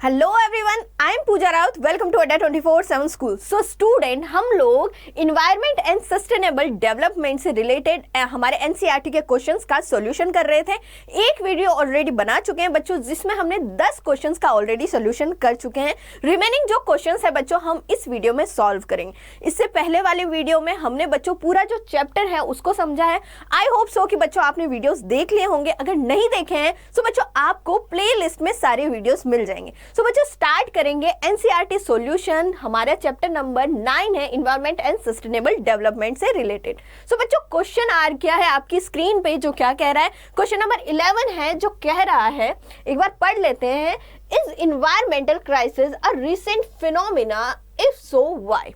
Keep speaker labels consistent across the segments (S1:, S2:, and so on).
S1: Hello everyone, I am Pooja Raut. Welcome to Adda 24/7 school. So student, हम लोग environment and sustainable development से related हमारे NCERT के क्वेश्चंस का सॉल्यूशन कर रहे थे। एक वीडियो ऑलरेडी बना चुके हैं बच्चों, जिसमें हमने 10 क्वेश्चंस का ऑलरेडी सॉल्यूशन कर चुके हैं। रिमेनिंग जो क्वेश्चंस है बच्चों, हम इस वीडियो में सॉल्व करेंगे। इससे पहले वाले वीडियो में हमने बच्चों पूरा जो चैप्टर है उसको समझा है। आई होप सो कि बच्चों आपने वीडियोस देख लिए होंगे। अगर नहीं देखे हैं तो बच्चों आपको प्ले लिस्ट में सारे वीडियोस मिल जाएंगे। सो बच्चों स्टार्ट करेंगे एनसीईआरटी सॉल्यूशन। हमारा चैप्टर नंबर 9 है इन्वायरमेंट एंड सस्टेनेबल डेवलपमेंट से रिलेटेड। सो बच्चों क्वेश्चन आर क्या है आपकी स्क्रीन पे, जो क्या कह रहा है। क्वेश्चन नंबर 11 है जो कह रहा है, एक बार पढ़ लेते हैं। Is environmental crisis a recent phenomena, if so why.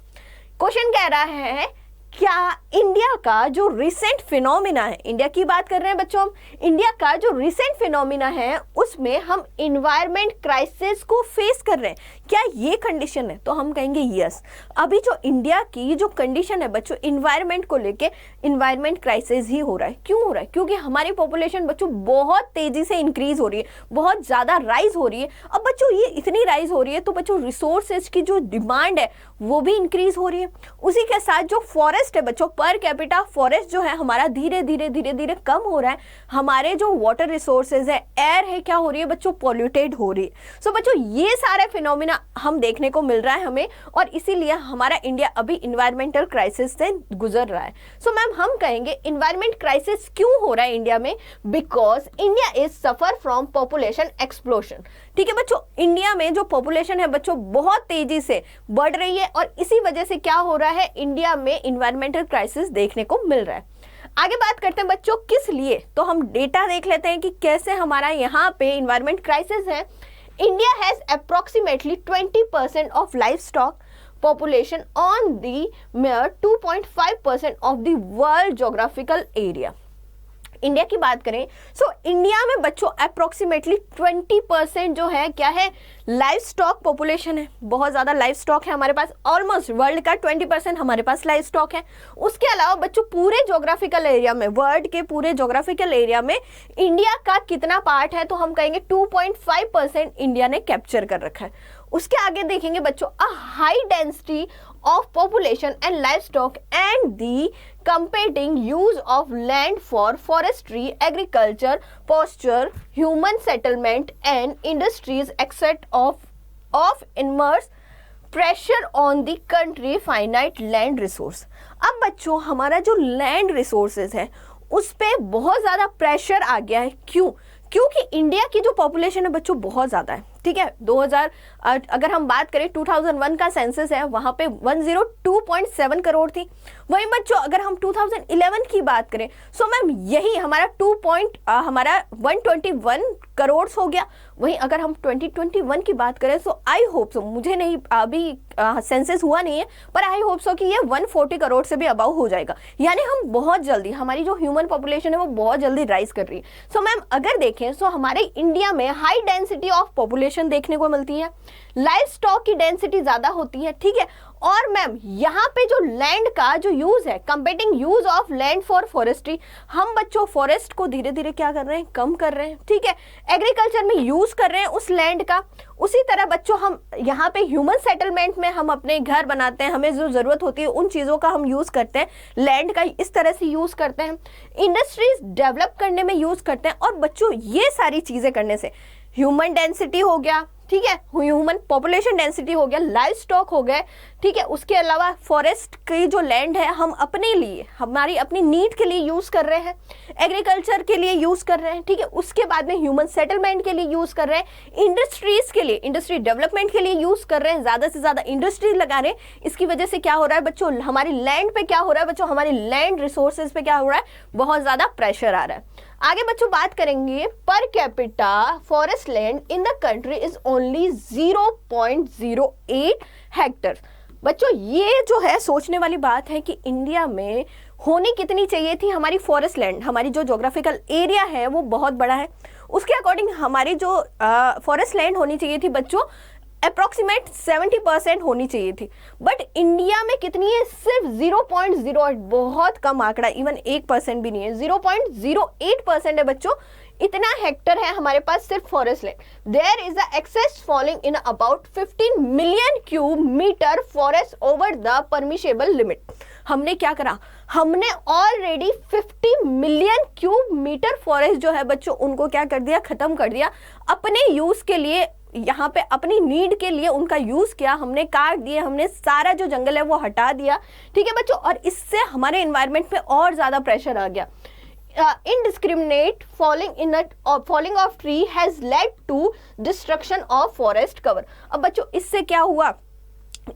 S1: Question कह रहा है क्या इंडिया का जो रिसेंट फिनोमिना है, इंडिया की बात कर रहे हैं बच्चों हम, इंडिया का जो रिसेंट फिनोमिना है उसमें हम इन्वायरमेंट क्राइसिस को फेस कर रहे हैं, क्या ये कंडीशन है? तो हम कहेंगे यस। अभी जो इंडिया की जो कंडीशन है बच्चों इन्वायरमेंट को लेके, इन्वायरमेंट क्राइसिस ही हो रहा है। क्यों हो रहा है? क्योंकि हमारी पॉपुलेशन बच्चों बहुत तेजी से इंक्रीज हो रही है, बहुत ज्यादा राइज हो रही है। अब बच्चों ये इतनी राइज हो रही है तो बच्चों रिसोर्सेज की जो डिमांड है वो भी इंक्रीज हो रही है। उसी के साथ जो फॉरेस्ट है बच्चों, पर कैपिटा फॉरेस्ट जो है हमारा धीरे धीरे कम हो रहा है। हमारे जो वाटर रिसोर्सेज है, एयर है, क्या हो रही है बच्चों? पॉल्यूटेड हो रही है। सो बच्चों ये सारे फिनोमिना हम देखने को मिल रहा है हमें, और इसीलिए हमारा इंडिया अभी इन्वायरमेंटल क्राइसिस से गुजर रहा है। सो मैम हम कहेंगे इन्वायरमेंट क्राइसिस क्यों हो रहा है इंडिया में? Because India is suffer from population explosion. ठीक है बच्चों, इंडिया में जो पॉपुलेशन है बच्चों बहुत तेजी से बढ़ रही है, और इसी वजह से क्या हो रहा है, इंडिया में इन्वायरमेंटल क्राइसिस देखने को मिल रहा है। आगे बात करते हैं बच्चों किस लिए, तो हम डेटा देख लेते हैं कि कैसे हमारा यहाँ पे इन्वायरमेंट क्राइसिस है। India has approximately 20% of life stock population on the mere 2.5% of the world geographical area। India की बात करें सो इंडिया में बच्चों अप्रोक्सीमेटली 20% जो है क्या है, लाइफ स्टॉक पॉपुलेशन है। बहुत ज्यादा लाइफ स्टॉक है हमारे पास, ऑलमोस्ट वर्ल्ड का 20% हमारे पास लाइफ स्टॉक है। उसके अलावा बच्चों पूरे ज्योग्राफिकल एरिया में, वर्ल्ड के पूरे ज्योग्राफिकल एरिया में इंडिया का कितना पार्ट है, तो हम कहेंगे 2.5% इंडिया ने कैप्चर कर रखा है। उसके आगे देखेंगे बच्चों अ high density of population and livestock and the competing use of land for forestry, agriculture, pasture, human settlement and industries etc. of immense pressure on the country finite land resource। अब बच्चों हमारा जो लैंड रिसोर्सेज है उस पे बहुत ज़्यादा pressure आ गया है। क्यों? क्योंकि इंडिया की जो पॉपुलेशन है बच्चों बहुत ज़्यादा है। ठीक है, 2000 अगर हम बात करें 2001 का सेंसस है, वहाँ पे 102.7 करोड़ थी। वहीं बच्चों अगर हम 2011 की बात करें सो मैम यही हमारा 121 करोड़ हो गया। वहीं अगर हम 2021 की बात करें सो आई होप सो, मुझे नहीं अभी सेंसस हुआ नहीं है, पर आई होप सो कि ये 140 करोड़ से भी अबाउ हो जाएगा। यानी हम बहुत जल्दी, हमारी जो ह्यूमन पॉपुलेशन है वो बहुत जल्दी राइज कर रही है। सो मैम अगर देखें सो हमारे इंडिया में हाई डेंसिटी ऑफ पॉपुलेशन देखने को मिलती है, लाइफ स्टॉक की डेंसिटी ज्यादा होती है। ठीक है, और मैम यहाँ पे जो लैंड का जो यूज है, competing use of land for forestry, हम बच्चों फॉरेस्ट को धीरे धीरे क्या कर रहे हैं, कम कर रहे हैं। ठीक है, एग्रीकल्चर में यूज कर रहे हैं उस लैंड का। उसी तरह बच्चों हम यहाँ पे ह्यूमन सेटलमेंट में हम अपने घर बनाते हैं, हमें जो जरूरत होती है उन चीजों का हम यूज करते हैं, लैंड का इस तरह से यूज करते हैं, इंडस्ट्रीज डेवलप करने में यूज करते हैं। और बच्चों ये सारी चीजें करने से ह्यूमन डेंसिटी हो गया, ठीक है, ह्यूमन पॉपुलेशन डेंसिटी हो गया, लाइफ स्टॉक हो गए। ठीक है, उसके अलावा फॉरेस्ट की जो लैंड है हम अपने लिए, हमारी अपनी नीड के लिए यूज कर रहे हैं, एग्रीकल्चर के लिए यूज कर रहे हैं। ठीक है, उसके बाद में ह्यूमन सेटलमेंट के लिए यूज कर रहे हैं, इंडस्ट्रीज के लिए, इंडस्ट्री डेवलपमेंट के लिए यूज कर रहे हैं, ज्यादा से ज्यादा इंडस्ट्रीज लगा रहे हैं। इसकी वजह से क्या हो रहा है बच्चों, हमारी लैंड पे क्या हो रहा है बच्चों, हमारी लैंड रिसोर्सेज पे क्या हो रहा है, बहुत ज्यादा प्रेशर आ रहा है। आगे बच्चों बात करेंगे per capita forest land in the country is only 0.08 Hector. बच्चों ये जो है सोचने वाली बात है कि इंडिया में होनी कितनी चाहिए थी हमारी फॉरेस्ट लैंड, हमारी जो ज्योग्राफिकल एरिया है वो बहुत बड़ा है, उसके अकॉर्डिंग हमारी जो फॉरेस्ट लैंड होनी चाहिए थी बच्चों अप्रोक्सीमेट 70% होनी चाहिए थी। बट इंडिया में कितनी है, सिर्फ 0.08, बहुत कम आंकड़ा, इवन 1% भी नहीं है, 0.08% है बच्चों इतना हेक्टर है हमारे पास सिर्फ forest land. There is a excess falling in about 15 million cube metre forest over the permissible limit. हमने क्या करा, हमने already 50 million cube metre forest जो है बच्चों उनको क्या कर दिया, खत्म कर दिया, अपने यूज के लिए, यहाँ पे अपनी नीड के लिए उनका यूज किया, हमने काट दिए, हमने सारा जो जंगल है वो हटा दिया। ठीक है बच्चों, और इससे हमारे एनवायरनमेंट पे और ज्यादा प्रेशर आ गया। indiscriminate falling of tree has led to destruction of forest cover। अब बच्चों इससे क्या हुआ,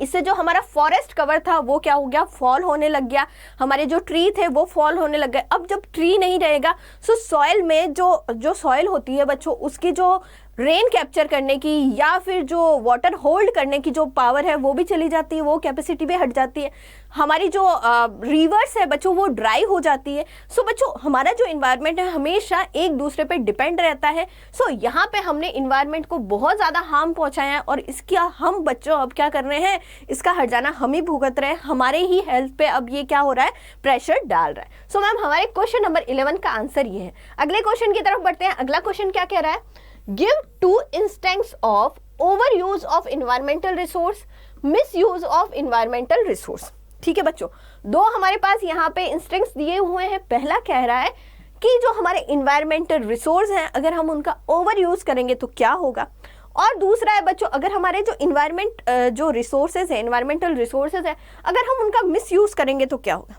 S1: इससे जो हमारा फॉरेस्ट कवर था वो क्या हो गया, फॉल होने लग गया, हमारे जो ट्री थे वो फॉल होने लग गए। अब जब ट्री नहीं रहेगा सो सॉइल में जो सॉइल होती है बच्चों, उसकी जो रेन कैप्चर करने की या फिर जो वाटर होल्ड करने की जो पावर है वो भी चली जाती है, वो कैपेसिटी भी हट जाती है। हमारी जो रिवर्स है बच्चों वो ड्राई हो जाती है। सो बच्चों हमारा जो इन्वायरमेंट है हमेशा एक दूसरे पे डिपेंड रहता है। सो यहाँ पे हमने इन्वायरमेंट को बहुत ज़्यादा हार्म पहुँचाया है और इसका हम बच्चों अब क्या कर रहे हैं, इसका हट जाना हम ही भुगत रहे हैं, हमारे ही हेल्थ पे अब ये क्या हो रहा है, प्रेशर डाल रहा है। सो मैम हमारे क्वेश्चन नंबर 11 का आंसर ये है। अगले क्वेश्चन की तरफ बढ़ते हैं। अगला क्वेश्चन क्या कह रहा है, Give two instances of overuse of environmental resource, misuse of environmental resource। ठीक है बच्चों, दो हमारे पास यहाँ पे इंस्टेंस दिए हुए हैं। पहला कह रहा है कि जो हमारे इन्वायरमेंटल रिसोर्स हैं अगर हम उनका ओवर यूज करेंगे तो क्या होगा, और दूसरा है बच्चों अगर हमारे जो इन्वायरमेंट जो रिसोर्सेज है, इन्वायरमेंटल रिसोर्सेज है, अगर हम उनका मिस यूज करेंगे तो क्या होगा।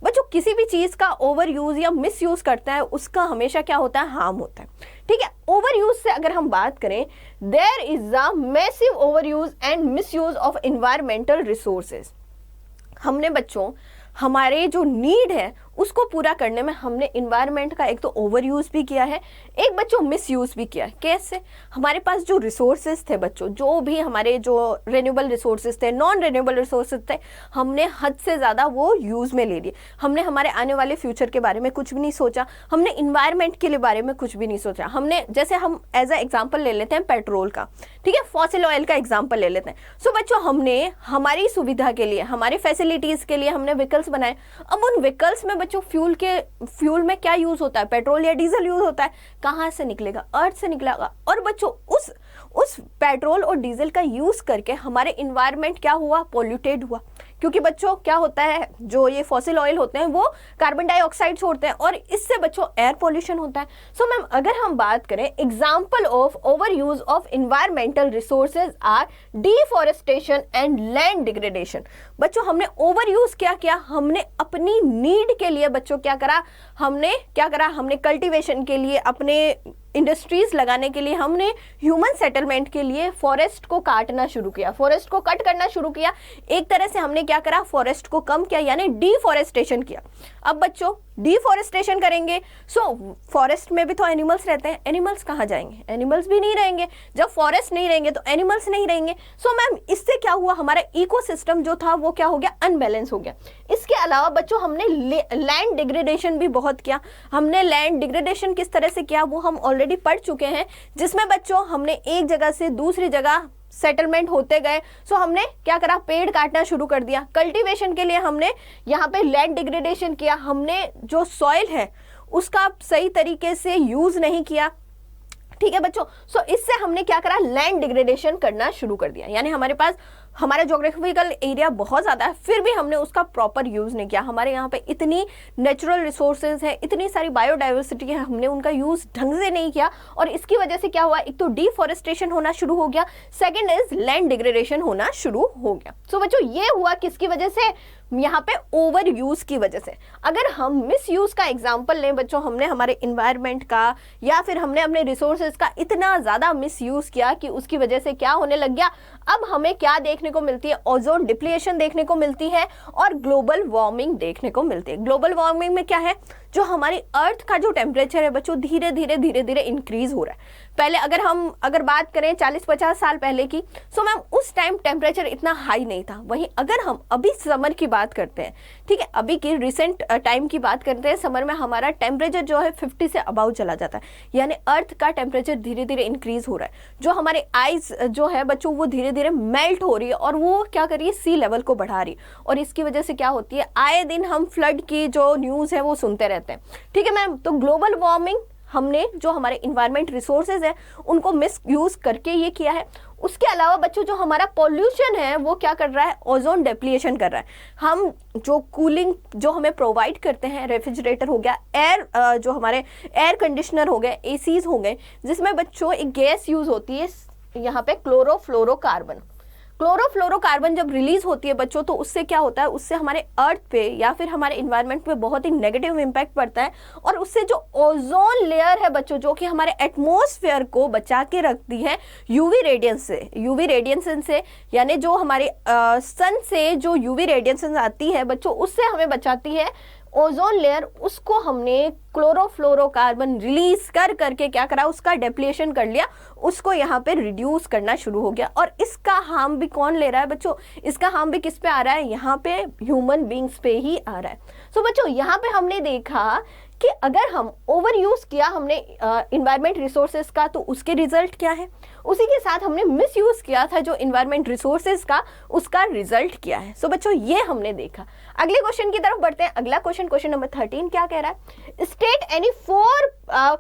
S1: बच्चों किसी भी चीज का ओवर यूज या मिस यूज करता है उसका हमेशा क्या होता है, हार्म होता है। ठीक है, ओवर यूज से अगर हम बात करें, there is a massive overuse and misuse of environmental resources. हमने बच्चों हमारे जो नीड है उसको पूरा करने में हमने इन्वायरमेंट का एक तो ओवर यूज भी किया है, एक बच्चों मिस यूज भी किया है। कैसे, हमारे पास जो रिसोर्सेज थे बच्चों, जो भी हमारे जो रिन्यूएबल रिसोर्सेज थे, नॉन रिन्यूएबल रिसोर्सेज थे, हमने हद से ज़्यादा वो यूज़ में ले लिए। हमने हमारे आने वाले फ्यूचर के बारे में कुछ भी नहीं सोचा, हमने इन्वायरमेंट के लिए बारे में कुछ भी नहीं सोचा। हमने जैसे हम एज अ एग्जाम्पल ले लेते हैं पेट्रोल का, ठीक है, फॉसिल ऑयल का एग्जाम्पल ले लेते हैं। सो बच्चों हमने हमारी सुविधा के लिए, हमारी फैसिलिटीज़ के लिए हमने व्हीकल्स बनाए। अब उन व्हीकल्स में बच्चों फ्यूल में क्या यूज होता है, पेट्रोल या डीजल यूज होता है, कहाँ से निकलेगा, अर्थ से निकलेगा। और बच्चों उस पेट्रोल और डीजल का यूज करके हमारे इन्वायरमेंट क्या हुआ, पोल्यूटेड हुआ। क्योंकि बच्चों क्या होता है, जो ये फॉसिल ऑयल होते हैं वो कार्बन डाइऑक्साइड छोड़ते हैं और इससे बच्चों एयर पोल्यूशन होता है। सो मैम अगर हम बात करें example of overuse of environmental resources are deforestation and land degradation. बच्चों हमने ओवर यूज क्या किया, हमने अपनी नीड के लिए बच्चों क्या करा, हमने कल्टीवेशन के लिए, अपने इंडस्ट्रीज लगाने के लिए, हमने ह्यूमन सेटलमेंट के लिए फॉरेस्ट को काटना शुरू किया, फॉरेस्ट को कट करना शुरू किया। एक तरह से हमने क्या करा, फॉरेस्ट को कम किया, यानी डिफॉरेस्टेशन किया। अब बच्चों डिफॉरेस्टेशन करेंगे सो फॉरेस्ट में भी तो एनिमल्स रहते हैं, एनिमल्स कहाँ जाएंगे, एनिमल्स भी नहीं रहेंगे। जब फॉरेस्ट नहीं रहेंगे तो एनिमल्स नहीं रहेंगे। सो मैम इससे क्या हुआ, हमारा इकोसिस्टम जो था वो क्या हो गया, अनबैलेंस हो गया। इसके अलावा बच्चों हमने लैंड डिग्रेडेशन भी बहुत किया। हमने लैंड डिग्रेडेशन किस तरह से किया वो हम ऑलरेडी पढ़ चुके हैं, जिसमें बच्चों हमने एक जगह से दूसरी जगह सेटलमेंट होते गए। सो हमने क्या करा, पेड़ काटना शुरू कर दिया। कल्टीवेशन के लिए हमने यहाँ पे लैंड डिग्रेडेशन किया, हमने जो सॉइल है उसका सही तरीके से यूज नहीं किया। ठीक है बच्चों, सो इससे हमने क्या करा, लैंड डिग्रेडेशन करना शुरू कर दिया। यानी हमारे पास हमारा ज्योग्राफिकल एरिया बहुत ज़्यादा है, फिर भी हमने उसका प्रॉपर यूज़ नहीं किया। हमारे यहाँ पे इतनी नेचुरल रिसोर्सेज है, इतनी सारी बायोडाइवर्सिटी है, हमने उनका यूज़ ढंग से नहीं किया और इसकी वजह से क्या हुआ, एक तो डिफॉरेस्टेशन होना शुरू हो गया, सेकेंड इज लैंड डिग्रेडेशन होना शुरू हो गया। सो बच्चों ये हुआ किसकी वजह से, यहाँ पे ओवर यूज की वजह से। अगर हम मिस यूज का एग्जाम्पल लें बच्चों, हमने हमारे इन्वायरमेंट का या फिर हमने अपने रिसोर्सेज का इतना ज़्यादा मिस यूज किया कि उसकी वजह से क्या होने लग गया, अब हमें क्या देखने को मिलती है, ओजोन डिप्लीशन देखने को मिलती है और ग्लोबल वार्मिंग देखने को मिलती है। ग्लोबल वार्मिंग में क्या है, जो हमारी अर्थ का जो टेम्परेचर है बच्चों धीरे धीरे इंक्रीज हो रहा है। पहले अगर बात करें 40-50 साल पहले की, सो मैम उस टाइम टेम्परेचर इतना हाई नहीं था। वहीं अगर हम अभी समर की बात करते हैं, ठीक है, अभी की रिसेंट टाइम की बात करते हैं, समर में हमारा टेम्परेचर जो है 50 से अबाउ चला जाता है, यानी अर्थ का टेम्परेचर धीरे धीरे इंक्रीज हो रहा है। जो हमारे आइस जो है बच्चों वो धीरे धीरे मेल्ट हो रही है और वो क्या कर रही है, सी लेवल को बढ़ा रही है और इसकी वजह से क्या होती है, आए दिन हम फ्लड की जो न्यूज़ है वो सुनते रहते हैं। ठीक है मैम, तो ग्लोबल वार्मिंग हमने जो हमारे इन्वायरमेंट रिसोर्सेज है उनको मिस यूज करके ये किया है। उसके अलावा बच्चों जो हमारा पॉल्यूशन है वो क्या कर रहा है, ओजोन डिप्लीशन कर रहा है। हम जो कूलिंग जो हमें प्रोवाइड करते हैं, रेफ्रिजरेटर हो गया, एयर जो हमारे एयर कंडीशनर हो गए, एसीज हो गए, जिसमें बच्चों एक गैस यूज होती है यहाँ पे क्लोरोफ्लोरोकार्बन। क्लोरोफ्लोरोकार्बन जब रिलीज होती है बच्चों तो उससे क्या होता है, उससे हमारे अर्थ पे या फिर हमारे इन्वायरमेंट पे बहुत ही नेगेटिव इम्पैक्ट पड़ता है। और उससे जो ओजोन लेयर है बच्चों, जो कि हमारे एटमॉस्फेयर को बचा के रखती है यूवी रेडिएशन से, यानी जो हमारे सन से जो यूवी रेडिएशन आती है बच्चों, उससे हमें बचाती है ओजोन लेयर। उसको हमने क्लोरोफ्लोरोकार्बन रिलीज कर करके क्या करा, उसका डिप्लीशन कर लिया, उसको यहाँ पे रिड्यूस करना शुरू हो गया। और इसका हार्म भी कौन ले रहा है बच्चों, इसका हार्म भी किस पे आ रहा है, यहाँ पे ह्यूमन बींग्स पे ही आ रहा है। सो बच्चों यहाँ पे हमने देखा कि अगर हम ओवर यूज किया हमने इन्वायरमेंट रिसोर्सेज का तो उसके रिजल्ट क्या है, उसी के साथ हमने मिस यूज किया था जो इन्वायरमेंट रिसोर्सेज का, उसका रिजल्ट क्या है। सो बच्चों ये हमने देखा। अगले क्वेश्चन की तरफ बढ़ते हैं। अगला क्वेश्चन नंबर 13 क्या कह रहा है, state any 4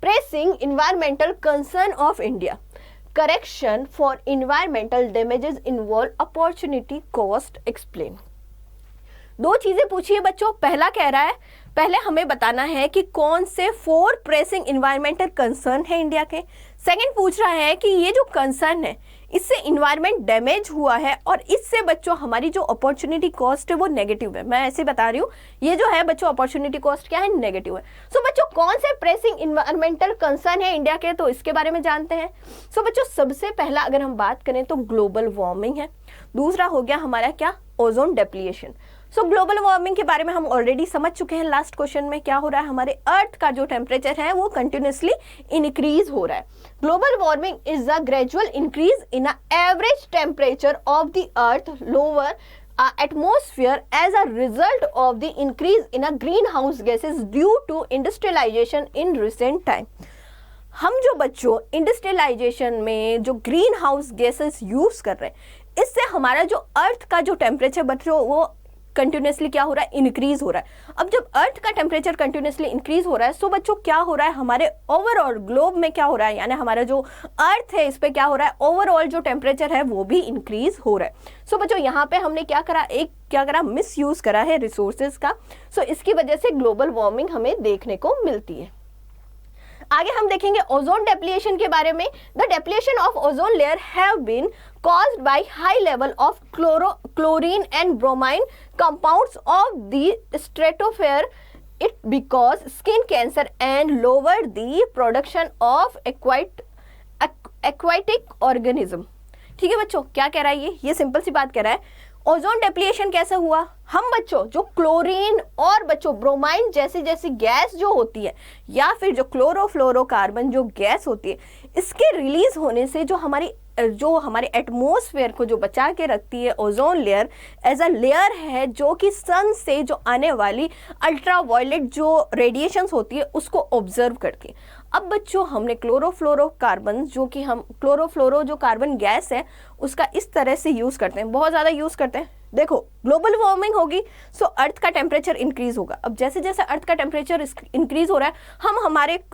S1: pressing environmental concern of India, correction for environmental damages involve opportunity cost explain. 2 चीजें पूछी है बच्चों। पहला कह रहा है, पहले हमें बताना है कि कौन से 4 प्रेसिंग इन्वायरमेंटल कंसर्न है इंडिया के। सेकंड पूछ रहा है कि ये जो कंसर्न है इससे इन्वायरमेंट डैमेज हुआ है और इससे बच्चों हमारी जो अपॉर्चुनिटी कॉस्ट है वो नेगेटिव है। मैं ऐसे बता रही हूँ, ये जो है बच्चों अपॉर्चुनिटी कॉस्ट क्या है, नेगेटिव है। सो बच्चों कौन से प्रेसिंग इन्वायरमेंटल कंसर्न है इंडिया के, तो इसके बारे में जानते हैं। सो बच्चों सबसे पहला अगर हम बात करें तो ग्लोबल वार्मिंग है। दूसरा हो गया हमारा क्या, ओजोन डिप्लीशन। सो ग्लोबल वार्मिंग के बारे में हम ऑलरेडी समझ चुके हैं। लास्ट क्वेश्चन में क्या हो रहा है, हमारे अर्थ का जो टेम्परेचर है वो कंटिन्यूसली इंक्रीज हो रहा है। Global warming is the gradual increase in a average temperature of the earth lower atmosphere as a result of the increase in a greenhouse gases due to industrialization in recent time। हम जो बच्चों industrialisation में जो green house gases use कर रहे हैं, इससे हमारा जो अर्थ का जो टेम्परेचर बच्चों वो कंटिन्यूसली क्या हो रहा है, इंक्रीज हो रहा है। अब जब अर्थ का टेम्परेचर कंटिन्यूसली इंक्रीज हो रहा है, सो बच्चों क्या हो रहा है, हमारे ओवरऑल ग्लोब में क्या हो रहा है, यानी हमारा जो अर्थ है इस पे क्या हो रहा है, ओवरऑल जो टेम्परेचर है वो भी इंक्रीज हो रहा है। सो बच्चों यहाँ पे हमने क्या करा, मिस यूज करा है रिसोर्सेज का। सो इसकी वजह से ग्लोबल वार्मिंग हमें देखने को मिलती है। आगे हम देखेंगे ओजोन डिप्लीशन के बारे में। The depletion of ozone layer have been caused by high level of chlorine and bromine compounds of the stratosphere, it because skin cancer and lower the production of aquatic organism। ठीक है बच्चों, क्या कह रहा है ये सिंपल सी बात कह रहा है। ओजोन डिप्लीशन कैसे हुआ, हम बच्चों जो क्लोरीन और बच्चों ब्रोमाइन जैसी गैस जो होती है या फिर जो क्लोरोफ्लोरोकार्बन जो गैस होती है, इसके रिलीज होने से जो हमारे एटमॉस्फेयर को जो बचा के रखती है ozone layer as a layer है, जो कि सन से जो आने वाली अल्ट्रावायलेट जो रेडिएशंस होती है उसको ऑब्जर्व करती है। अब बच्चों हमने क्लोरोफ्लोरोकार्बन जो कि हम क्लोरोफ्लोरो जो कार्बन गैस है उसका इस तरह से यूज करते हैं, बहुत ज्यादा यूज करते हैं। देखो ग्लोबल वार्मिंग होगी सो अर्थ का टेम्परेचर इंक्रीज होगा। अब जैसे जैसे अर्थ का टेम्परेचर इंक्रीज हो रहा है,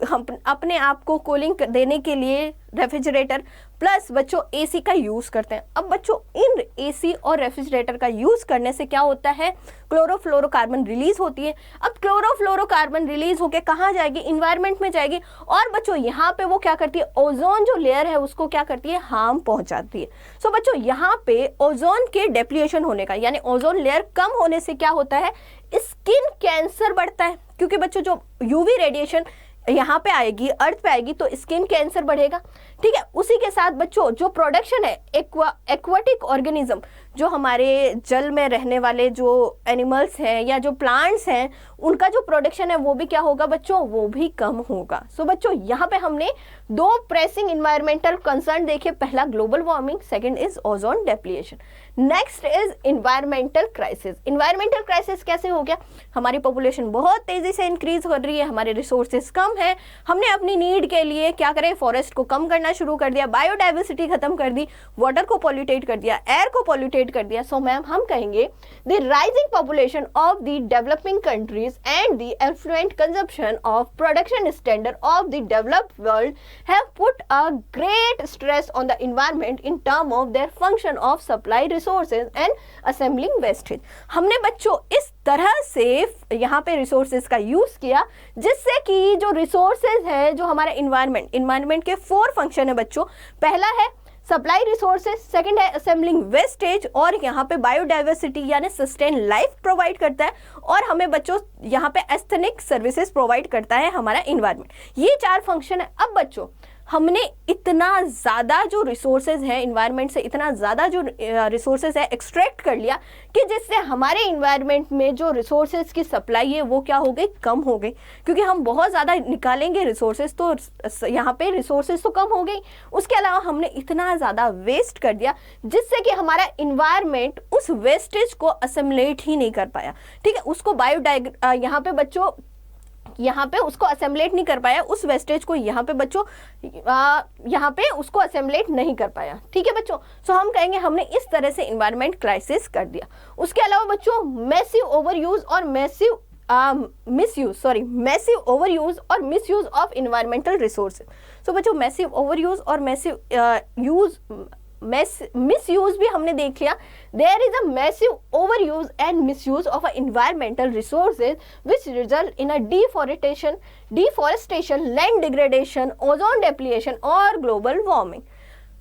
S1: हम अपने आप को कूलिंग देने के लिए रेफ्रिजरेटर प्लस बच्चों एसी का यूज करते हैं। अब बच्चों इन एसी और रेफ्रिजरेटर का यूज करने से क्या होता है, क्लोरोफ्लोरोकार्बन रिलीज होती है। अब क्लोरोफ्लोरोकार्बन रिलीज होकर कहाँ जाएगी, इन्वायरमेंट में जाएगी और बच्चों यहाँ पे वो क्या करती है, ओजोन जो लेयर है उसको क्या करती है, हार्म पहुंचाती है। सो बच्चों यहाँ पे ओजोन के डिप्लीशन होने का यानी ओजोन लेयर कम होने से क्या होता है, स्किन कैंसर बढ़ता है। क्योंकि बच्चों जो यूवी रेडिएशन यहाँ पे आएगी, अर्थ पे आएगी तो स्किन कैंसर बढ़ेगा। ठीक है, उसी के साथ बच्चों जो प्रोडक्शन है एक्वाटिक ऑर्गेनिज्म, जो हमारे जल में रहने वाले जो एनिमल्स हैं या जो प्लांट्स हैं, उनका जो प्रोडक्शन है वो भी क्या होगा बच्चों, वो भी कम होगा। सो बच्चों यहाँ पे हमने 2 प्रेसिंग इन्वायरमेंटल कंसर्न देखे, पहला global warming, second is ozone depletion. Next is environmental crisis. Environmental crisis कैसे हो गया, हमारी पॉपुलेशन बहुत तेजी से इंक्रीज हो रही है, हमारे रिसोर्सेज कम है, हमने अपनी नीड के लिए क्या करें, फॉरेस्ट को कम करना शुरू कर दिया, बायोडाइवर्सिटी खत्म कर दी, वाटर को पॉल्यूटेट कर दिया, एयर को पॉल्यूटेट क्रिएट कर दिया। सो मैम हम कहेंगे the rising population of the developing countries and the affluent consumption of production standard of the developed world have put a great stress on the environment in term of their function of supply resources and assembling wastage. हमने बच्चों इस तरह से यहाँ पे resources का use किया जिससे कि जो रिसोर्सेज है, जो हमारा इन्वायरमेंट के 4 फंक्शन है बच्चों। पहला है सप्लाई रिसोर्सेज, सेकंड है असेंबलिंग वेस्टेज, और यहाँ पे बायोडाइवर्सिटी यानी सस्टेन लाइफ प्रोवाइड करता है, और हमें बच्चों यहाँ पे एस्थेटिक सर्विसेज प्रोवाइड करता है हमारा इन्वायरमेंट। ये 4 फंक्शन है। अब बच्चों हमने इतना ज़्यादा जो रिसोर्सेज है इन्वायरमेंट से, इतना ज़्यादा जो रिसोर्सेज है एक्सट्रैक्ट कर लिया कि जिससे हमारे इन्वायरमेंट में जो रिसोर्सेज की सप्लाई है वो क्या हो गई, कम हो गई। क्योंकि हम बहुत ज़्यादा निकालेंगे रिसोर्सेज तो यहाँ पे रिसोर्सेज तो कम हो गई, उसके अलावा हमने इतना ज़्यादा वेस्ट कर दिया जिससे कि हमारा इन्वायरमेंट उस वेस्टेज को असेम्बलेट ही नहीं कर पाया। ठीक है, उसको यहाँ पे बच्चों यहाँ पे उसको असेंबलेट नहीं कर पाया, उस वेस्टेज को यहाँ पे बच्चों यहाँ पे उसको असेंबलेट नहीं कर पाया। ठीक है बच्चों, सो हम कहेंगे हमने इस तरह से इन्वायरमेंट क्राइसिस कर दिया। उसके अलावा बच्चों मैसिव ओवरयूज और मैसिव ओवरयूज और misuse of environmental resources. So बच्चों मैसिव ओवरयूज और मिसयूज भी हमने देख लिया। There is a massive overuse and misuse of environmental resources which result in a deforestation, land degradation, ozone depletion और global warming.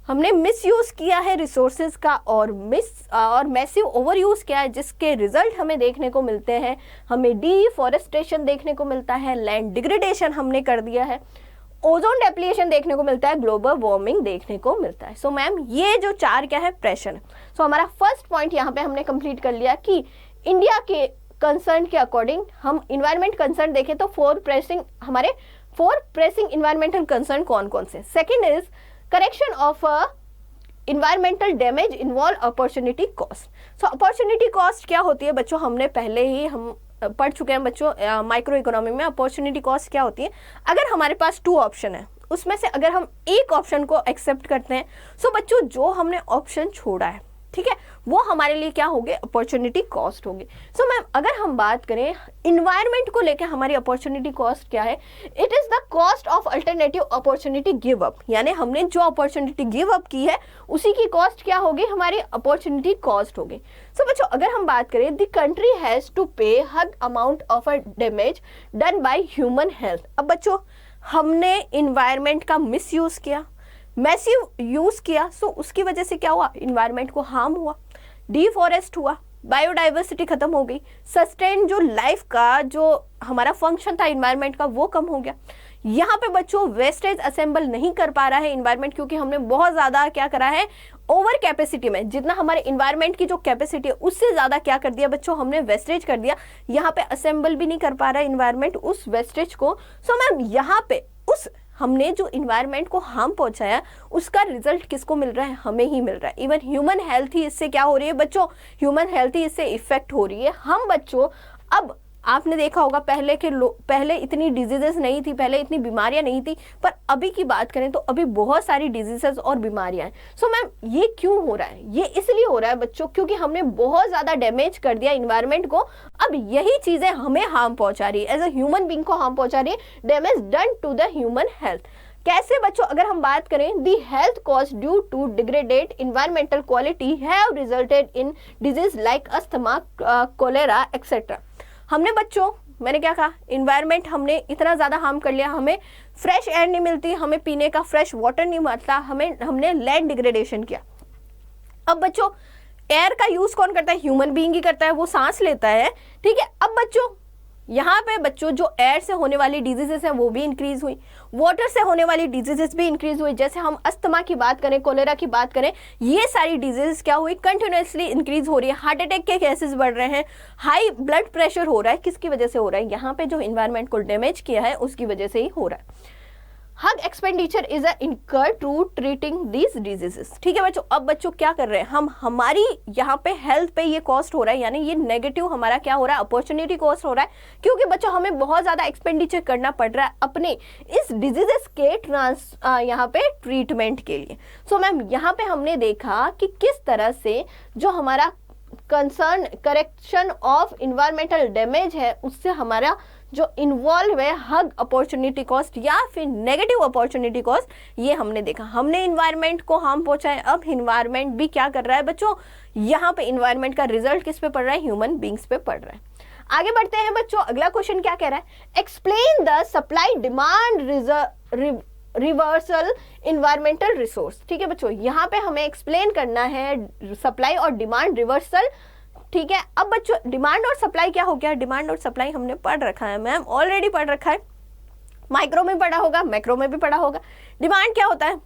S1: हमने misuse किया है रिसोर्सेज का और मैसिव ओवरयूज किया है, जिसके रिजल्ट हमें देखने को मिलते हैं, हमें डिफॉरेस्टेशन देखने को मिलता है, लैंड डिग्रेडेशन हमने कर दिया है, ओजोन डेप्लीशन देखने को मिलता है, ग्लोबल वार्मिंग देखने को मिलता है। सो मैम ये जो 4 क्या है, प्रेशर। सो हमारा फर्स्ट पॉइंट यहाँ पे हमने कंप्लीट कर लिया कि इंडिया के कंसर्न के अकॉर्डिंग हम इन्वायरमेंट कंसर्न देखें तो 4 प्रेसिंग इन्वायरमेंटल कंसर्न कौन कौन से। Second is correction of environmental damage involve opportunity cost. So opportunity cost क्या होती है बच्चों, हमने पहले ही हम पढ़ चुके हैं बच्चों माइक्रो इकोनॉमी में। अपॉर्चुनिटी कॉस्ट क्या होती है, अगर हमारे पास 2 ऑप्शन है उसमें से अगर हम एक ऑप्शन को एक्सेप्ट करते हैं, सो बच्चों जो हमने ऑप्शन छोड़ा है, ठीक है, वो हमारे लिए क्या होगी, अपॉर्चुनिटी कॉस्ट होगी। सो मैम अगर हम बात करें इन्वायरमेंट को लेकर हमारी अपॉर्चुनिटी कॉस्ट क्या है, it is the cost of alternative opportunity give up, यानी हमने जो अपॉर्चुनिटी गिव अप की है उसी की कॉस्ट क्या होगी, हमारी अपॉर्चुनिटी कॉस्ट होगी। सो बच्चों अगर हम बात करें the country has to pay huge amount of a damage done by human health. अब बच्चों हमने इन्वायरमेंट का मिस यूज किया, मैसिव यूज किया, सो उसकी वजह से क्या हुआ, इन्वायरमेंट को हार्म हुआ, डिफॉरेस्ट हुआ, बायोडाइवर्सिटी खत्म हो गई, सस्टेन जो लाइफ का जो हमारा फंक्शन था इन्वायरमेंट का वो कम हो गया। यहाँ पे बच्चों वेस्टेज असेंबल नहीं कर पा रहा है इन्वायरमेंट, क्योंकि हमने बहुत ज़्यादा क्या करा है, ओवर कैपेसिटी में, जितना हमारे इन्वायरमेंट की जो कैपेसिटी है उससे ज़्यादा क्या कर दिया बच्चों, हमने वेस्टेज कर दिया। यहाँ पे असेंबल भी नहीं कर पा रहा है इन्वायरमेंट उस वेस्टेज को। सो मैम यहाँ पे उस हमने जो इन्वायरमेंट को हार्म पहुंचाया उसका रिजल्ट किसको मिल रहा है, हमें ही मिल रहा है। इवन ह्यूमन हेल्थ ही इससे क्या हो रही है बच्चों, ह्यूमन हेल्थ ही इससे इफेक्ट हो रही है। हम बच्चों अब आपने देखा होगा पहले इतनी डिजीजेस नहीं थी, पहले इतनी बीमारियां नहीं थी, पर अभी की बात करें तो अभी बहुत सारी डिजीजेस और बीमारियां हैं। सो मैम ये क्यों हो रहा है, ये इसलिए हो रहा है बच्चों क्योंकि हमने बहुत ज़्यादा डैमेज कर दिया इन्वायरमेंट को। अब यही चीज़ें हमें हार्म पहुंचा रही है, एज अ ह्यूमन बींग को हार्म पहुंचा रही है, damage done to the human health. कैसे बच्चों, अगर हम बात करें the health cost due to degraded environmental quality have resulted in disease like asthma, cholera etcetera. हमने बच्चों मैंने क्या कहा, इन्वायरमेंट हमने इतना ज़्यादा हार्म कर लिया, हमें फ्रेश एयर नहीं मिलती, हमें पीने का फ्रेश वाटर नहीं मिलता, हमने लैंड डिग्रेडेशन किया। अब बच्चों एयर का यूज़ कौन करता है, ह्यूमन बीइंग ही करता है, वो सांस लेता है, ठीक है। अब बच्चों यहाँ पे बच्चों जो एयर से होने वाली डिजीजेस हैं वो भी इंक्रीज हुई, वाटर से होने वाली डिजीजेस भी इंक्रीज हुई। जैसे हम अस्थमा की बात करें, कोलेरा की बात करें, ये सारी डिजीजेस क्या हुई, कंटिन्यूसली इंक्रीज हो रही है। हार्ट अटैक के केसेस बढ़ रहे हैं, हाई ब्लड प्रेशर हो रहा है, किसकी वजह से हो रहा है, यहाँ पे जो इन्वायरमेंट को डैमेज किया है उसकी वजह से ही हो रहा है। Huge expenditure is incurred to treating these diseases. ठीक है बच्चों, अब बच्चों क्या कर रहे हैं हम, हमारी यहाँ पे हेल्थ पे ये कॉस्ट हो रहा है, यानी ये नेगेटिव हमारा क्या हो रहा है, अपॉर्चुनिटी कॉस्ट हो रहा है, क्योंकि बच्चों हमें बहुत ज्यादा एक्सपेंडिचर करना पड़ रहा है अपने इस डिजीजेस के यहाँ पे ट्रीटमेंट के लिए। सो मैम यहाँ पे हमने देखा कि किस तरह से जो हमारा concern correction of environmental damage है उससे हमारा जो इन्वॉल्व है हग अपॉर्चुनिटी कॉस्ट या फिर नेगेटिव अपॉर्चुनिटी कॉस्ट, ये हमने देखा। हमने इन्वायरमेंट को हार्म पहुंचाए, अब इन्वायरमेंट भी क्या कर रहा है बच्चों, यहाँ पे इन्वायरमेंट का रिजल्ट किस पे पड़ रहा है, ह्यूमन बींग्स पे पड़ रहा है। आगे बढ़ते हैं बच्चों, अगला क्वेश्चन क्या कह रहा है, explain the supply demand reversal environmental resource. ठीक है बच्चों, यहाँ पे हमें एक्सप्लेन करना है सप्लाई और डिमांड रिवर्सल। ठीक है, अब बच्चों डिमांड और सप्लाई क्या हो गया, डिमांड और सप्लाई हमने पढ़ रखा है मैम, ऑलरेडी पढ़ रखा है, माइक्रो में पढ़ा होगा, मैक्रो में भी पढ़ा होगा। डिमांड क्या होता है,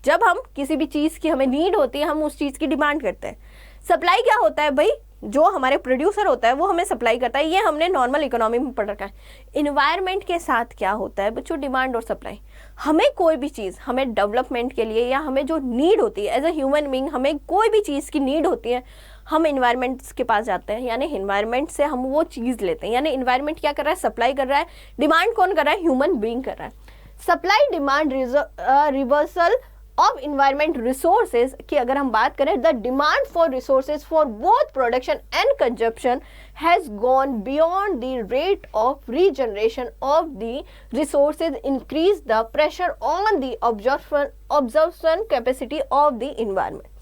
S1: जब हम किसी भी चीज की हमें नीड होती है हम उस चीज की डिमांड करते हैं। सप्लाई क्या होता है भाई, जो हमारे प्रोड्यूसर होता है वो हमें सप्लाई करता है, ये हमने नॉर्मल इकोनॉमी में पढ़ रखा है। इन्वायरमेंट के साथ क्या होता है बच्चों, डिमांड और सप्लाई। हमें कोई भी चीज़, हमें डेवलपमेंट के लिए या हमें जो नीड होती है एज अ ह्यूमन बीइंग, हमें कोई भी चीज़ की नीड होती है, हम इन्वायरमेंट के पास जाते हैं, यानी इन्वायरमेंट से हम वो चीज़ लेते हैं। यानी इन्वायरमेंट क्या कर रहा है, सप्लाई कर रहा है, डिमांड कौन कर रहा है, ह्यूमन बीइंग कर रहा है। Supply demand reversal of environment resources की अगर हम बात करें, the demand for resources for both production and consumption has gone beyond the rate of regeneration of the resources, increase the pressure on the observation capacity of the environment.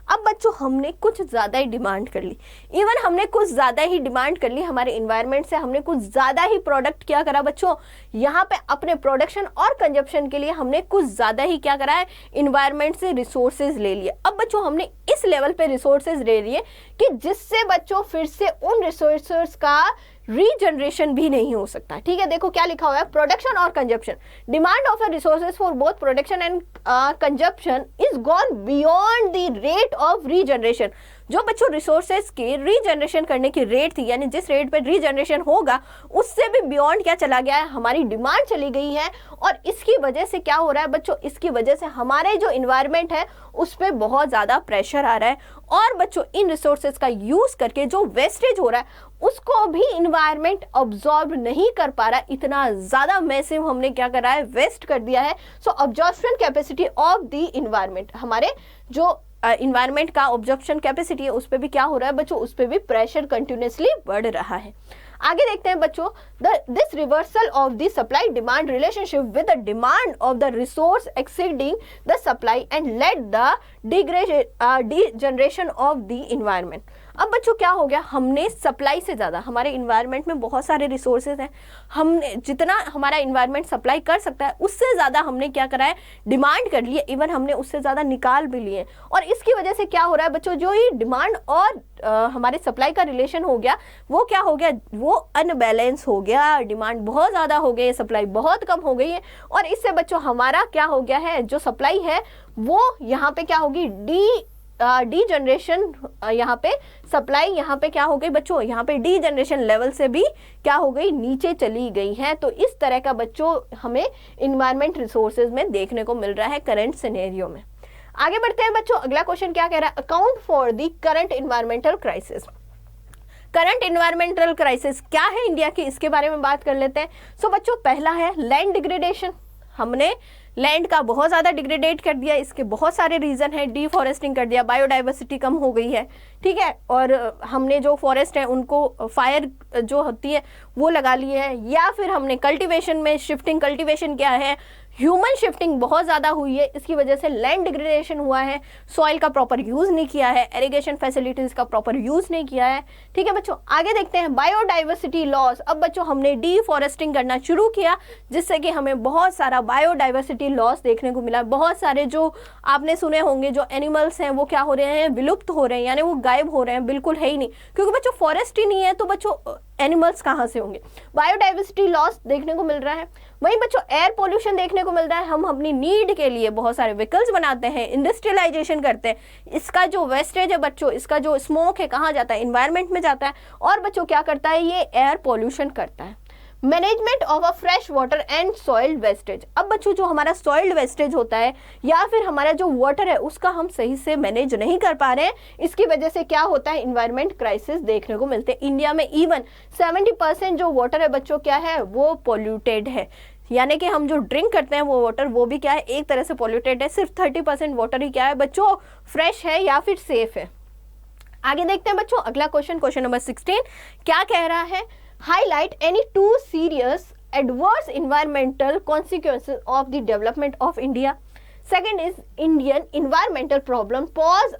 S1: अब बच्चों हमने कुछ ज़्यादा ही डिमांड कर ली, इवन हमने कुछ ज़्यादा ही demand कर ली हमारे इन्वायरमेंट से, हमने कुछ ज़्यादा ही प्रोडक्ट क्या करा बच्चों, यहाँ पे अपने प्रोडक्शन और कंजप्शन के लिए हमने कुछ ज़्यादा ही क्या करा है, इन्वायरमेंट से रिसोर्सेज ले लिए। अब बच्चों हमने इस लेवल पे रिसोर्सेज ले लिए कि जिससे बच्चों फिर से उन रिसोर्सेज का रीजनरेशन भी नहीं हो सकता। ठीक है, देखो क्या लिखा हुआ है, प्रोडक्शन और consumption, demand of resources for both production and consumption is gone beyond the rate of regeneration. जो बच्चों रिसोर्सेज की रीजनरेशन करने की रेट थी, यानी जिस रेट पे रीजनरेशन होगा उससे भी बियॉन्ड क्या चला गया है, हमारी डिमांड चली गई है। और इसकी वजह से क्या हो रहा है बच्चों, इसकी वजह से हमारे जो इन्वायरमेंट है उस पर बहुत ज़्यादा प्रेशर आ रहा है। और बच्चों इन रिसोर्सेज का यूज़ करके जो वेस्टेज हो रहा है उसको भी इन्वायरमेंट ऑब्जॉर्ब नहीं कर पा रहा, इतना ज़्यादा मैसिव हमने क्या करा है, वेस्ट कर दिया है। So absorption capacity of the environment, हमारे जो इन्वायरमेंट का ऑब्जॉर्प्शन कैपेसिटी है उस पर भी क्या हो रहा है बच्चों, उस पर भी प्रेशर कंटिन्यूसली बढ़ रहा है। आगे देखते हैं बच्चों, this reversal of the supply demand relationship with the demand of the resource exceeding the supply and let the degeneration of the environment. अब बच्चों क्या हो गया, हमने सप्लाई से ज़्यादा, हमारे इन्वायरमेंट में बहुत सारे रिसोर्सेज हैं, हमने जितना हमारा इन्वायरमेंट सप्लाई कर सकता है उससे ज़्यादा हमने क्या करा है, डिमांड कर लिए, इवन हमने उससे ज़्यादा निकाल भी लिए। और इसकी वजह से क्या हो रहा है बच्चों, जो ये डिमांड और हमारे सप्लाई का रिलेशन हो गया वो क्या हो गया, वो अनबैलेंस हो गया, डिमांड बहुत ज़्यादा हो गई है, सप्लाई बहुत कम हो गई है। और इससे बच्चों हमारा क्या हो गया है, जो सप्लाई है वो यहाँ पे क्या होगी, डी जनरेशन, यहाँ पे सप्लाई यहाँ पे क्या हो गई बच्चों, यहाँ पे डी जनरेशन लेवल से भी क्या हो गई, नीचे चली गई है। तो इस तरह का बच्चों हमें इन्वायरमेंट रिसोर्सेज में देखने को मिल रहा है करंट सिनेरियो में। आगे बढ़ते हैं बच्चों, अगला क्वेश्चन क्या कह रहा है, account for the current environmental crisis. Current environmental crisis क्या है इंडिया की, इसके बारे में बात कर लेते हैं। सो बच्चों पहला है लैंड डिग्रेडेशन, हमने लैंड का बहुत ज़्यादा डिग्रेडेट कर दिया, इसके बहुत सारे रीज़न है, डिफॉरेस्टिंग कर दिया, बायोडाइवर्सिटी कम हो गई है, ठीक है, और हमने जो फॉरेस्ट है उनको फायर जो होती है वो लगा ली है, या फिर हमने कल्टीवेशन में शिफ्टिंग, कल्टीवेशन क्या है, ह्यूमन शिफ्टिंग बहुत ज़्यादा हुई है, इसकी वजह से लैंड डिग्रेडेशन हुआ है, सॉइल का प्रॉपर यूज़ नहीं किया है, इरिगेशन फैसिलिटीज़ का प्रॉपर यूज़ नहीं किया है। ठीक है बच्चों, आगे देखते हैं बायोडाइवर्सिटी लॉस। अब बच्चों हमने डिफॉरेस्टिंग करना शुरू किया जिससे कि हमें बहुत सारा बायोडाइवर्सिटी लॉस देखने को मिला। बहुत सारे जो आपने सुने होंगे जो एनिमल्स हैं वो क्या हो रहे हैं, विलुप्त हो रहे हैं, यानी वो गायब हो रहे हैं, बिल्कुल है ही नहीं, क्योंकि बच्चों फॉरेस्ट ही नहीं है तो बच्चों एनिमल्स कहाँ से होंगे। बायोडाइवर्सिटी लॉस देखने को मिल रहा है। वहीं बच्चों एयर पोल्यूशन देखने को मिल रहा है, हम अपनी नीड के लिए बहुत सारे व्हीकल्स बनाते हैं, इंडस्ट्रियलाइजेशन करते हैं, इसका जो वेस्टेज है बच्चों, इसका जो स्मोक है कहाँ जाता है, इन्वायरमेंट में जाता है, और बच्चों क्या करता है, ये एयर पोल्यूशन करता है। Management of a fresh water and soil wastage. अब बच्चों जो हमारा सॉइल वेस्टेज होता है या फिर हमारा जो वाटर है उसका हम सही से मैनेज नहीं कर पा रहे हैं, इसकी वजह से क्या होता है, इन्वायरमेंट क्राइसिस देखने को मिलते हैं। इंडिया में इवन 70% जो वाटर है बच्चों क्या है, वो पोल्यूटेड है, यानी कि हम जो ड्रिंक करते हैं वो वाटर वो भी क्या है, एक तरह से पोल्यूटेड है। सिर्फ 30% वाटर ही क्या है बच्चों, फ्रेश है या फिर सेफ है। आगे देखते हैं बच्चों अगला क्वेश्चन, क्वेश्चन नंबर 16 क्या कह रहा है, highlight any 2 serious adverse environmental consequences of the development of India. Second is Indian environmental problem pause